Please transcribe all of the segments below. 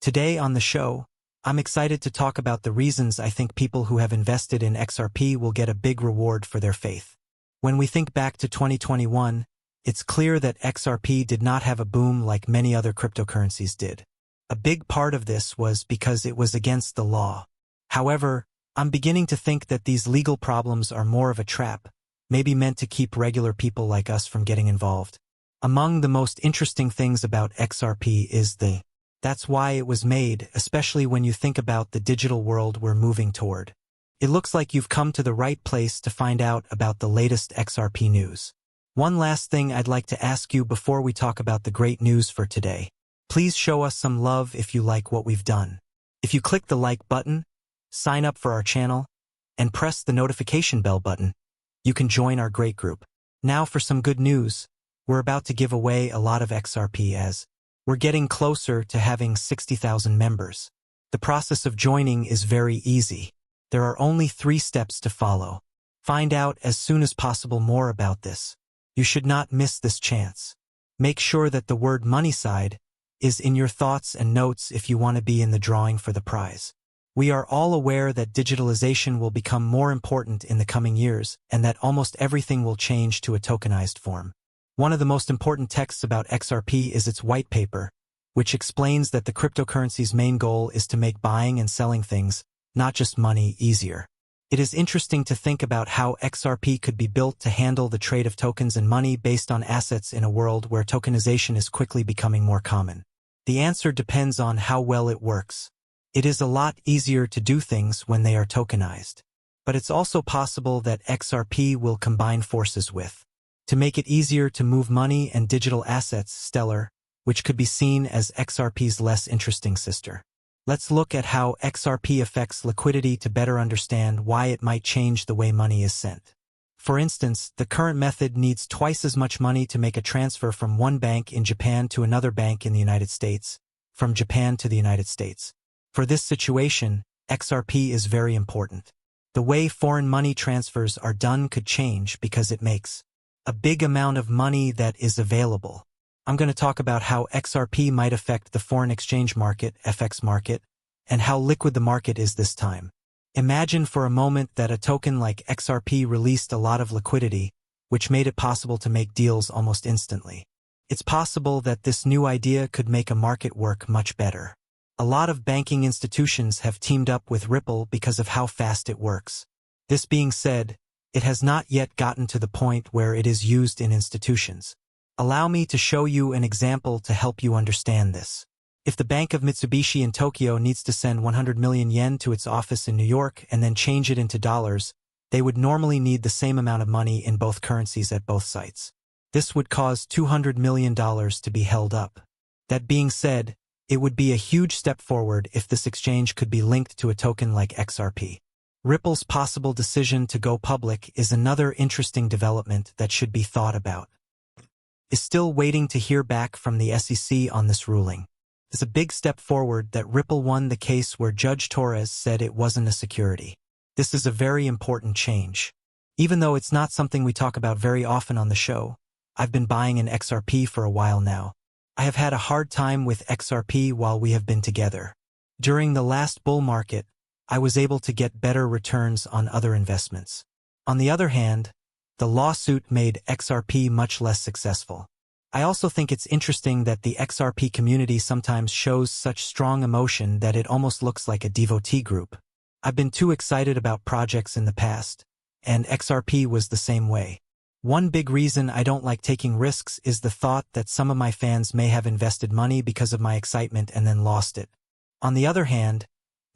Today on the show, I'm excited to talk about the reasons I think people who have invested in XRP will get a big reward for their faith. When we think back to 2021, it's clear that XRP did not have a boom like many other cryptocurrencies did. A big part of this was because it was against the law. However, I'm beginning to think that these legal problems are more of a trap, maybe meant to keep regular people like us from getting involved. Among the most interesting things about XRP is that's why it was made, especially when you think about the digital world we're moving toward. It looks like you've come to the right place to find out about the latest XRP news. One last thing I'd like to ask you before we talk about the great news for today. Please show us some love if you like what we've done. If you click the like button, sign up for our channel, and press the notification bell button, you can join our great group. Now for some good news. We're about to give away a lot of XRP as we're getting closer to having 60,000 members. The process of joining is very easy. There are only 3 steps to follow. Find out as soon as possible more about this. You should not miss this chance. Make sure that the word money side is in your thoughts and notes if you want to be in the drawing for the prize. We are all aware that digitalization will become more important in the coming years and that almost everything will change to a tokenized form. One of the most important texts about XRP is its white paper, which explains that the cryptocurrency's main goal is to make buying and selling things, not just money, easier. It is interesting to think about how XRP could be built to handle the trade of tokens and money based on assets in a world where tokenization is quickly becoming more common. The answer depends on how well it works. It is a lot easier to do things when they are tokenized. But it's also possible that XRP will combine forces with to make it easier to move money and digital assets, Stellar, which could be seen as XRP's less interesting sister. Let's look at how XRP affects liquidity to better understand why it might change the way money is sent. For instance, the current method needs twice as much money to make a transfer from one bank in Japan to another bank in the United States, from Japan to the United States. For this situation, XRP is very important. The way foreign money transfers are done could change because it makes a big amount of money that is available. I'm going to talk about how XRP might affect the foreign exchange market, FX market, and how liquid the market is this time. Imagine for a moment that a token like XRP released a lot of liquidity, which made it possible to make deals almost instantly. It's possible that this new idea could make a market work much better. A lot of banking institutions have teamed up with Ripple because of how fast it works. This being said, it has not yet gotten to the point where it is used in institutions. Allow me to show you an example to help you understand this. If the Bank of Mitsubishi in Tokyo needs to send 100 million yen to its office in New York and then change it into dollars, they would normally need the same amount of money in both currencies at both sites. This would cause $200 million to be held up. That being said, it would be a huge step forward if this exchange could be linked to a token like XRP. Ripple's possible decision to go public is another interesting development that should be thought about. Is still waiting to hear back from the SEC on this ruling. It's a big step forward that Ripple won the case where Judge Torres said it wasn't a security. This is a very important change. Even though it's not something we talk about very often on the show, I've been buying an XRP for a while now. I have had a hard time with XRP while we have been together. During the last bull market, I was able to get better returns on other investments. On the other hand, the lawsuit made XRP much less successful. I also think it's interesting that the XRP community sometimes shows such strong emotion that it almost looks like a devotee group. I've been too excited about projects in the past, and XRP was the same way. One big reason I don't like taking risks is the thought that some of my fans may have invested money because of my excitement and then lost it. On the other hand,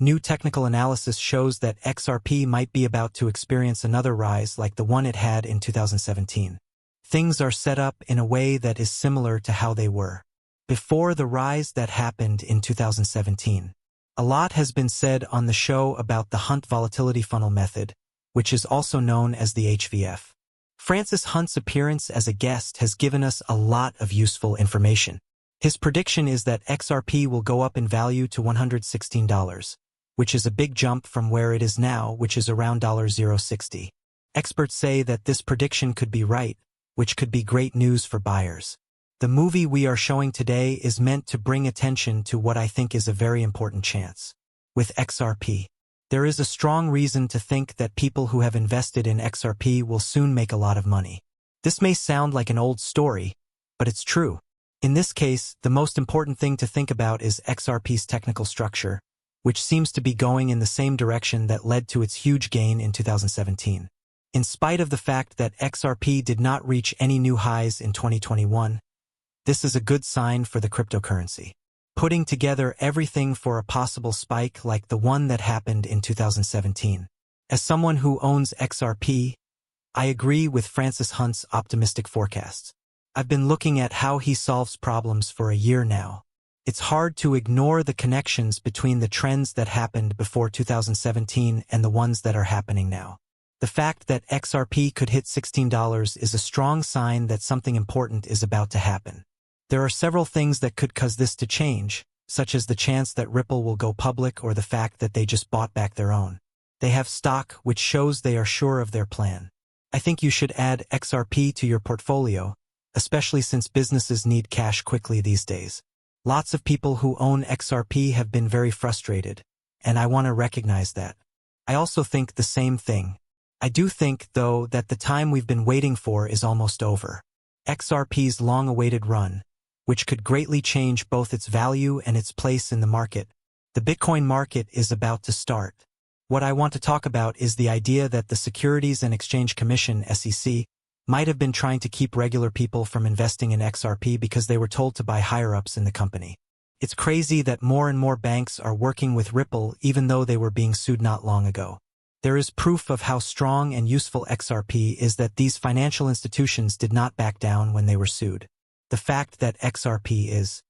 new technical analysis shows that XRP might be about to experience another rise like the one it had in 2017. Things are set up in a way that is similar to how they were before the rise that happened in 2017. A lot has been said on the show about the Hunt volatility funnel method, which is also known as the HVF. Francis Hunt's appearance as a guest has given us a lot of useful information. His prediction is that XRP will go up in value to $116, which is a big jump from where it is now, which is around $0.60. Experts say that this prediction could be right, which could be great news for buyers. The movie we are showing today is meant to bring attention to what I think is a very important chance. With XRP, there is a strong reason to think that people who have invested in XRP will soon make a lot of money. This may sound like an old story, but it's true. In this case, the most important thing to think about is XRP's technical structure, which seems to be going in the same direction that led to its huge gain in 2017. In spite of the fact that XRP did not reach any new highs in 2021, this is a good sign for the cryptocurrency. Putting together everything for a possible spike like the one that happened in 2017. As someone who owns XRP, I agree with Francis Hunt's optimistic forecasts. I've been looking at how he solves problems for a year now. It's hard to ignore the connections between the trends that happened before 2017 and the ones that are happening now. The fact that XRP could hit $16 is a strong sign that something important is about to happen. There are several things that could cause this to change, such as the chance that Ripple will go public or the fact that they just bought back their own. They have stock, which shows they are sure of their plan. I think you should add XRP to your portfolio, especially since businesses need cash quickly these days. Lots of people who own XRP have been very frustrated, and I want to recognize that. I also think the same thing. I do think, though, that the time we've been waiting for is almost over. XRP's long-awaited run, which could greatly change both its value and its place in the market. The Bitcoin market is about to start. What I want to talk about is the idea that the Securities and Exchange Commission, SEC, might have been trying to keep regular people from investing in XRP because they were told to buy higher-ups in the company. It's crazy that more and more banks are working with Ripple even though they were being sued not long ago. There is proof of how strong and useful XRP is that these financial institutions did not back down when they were sued. The fact that XRP is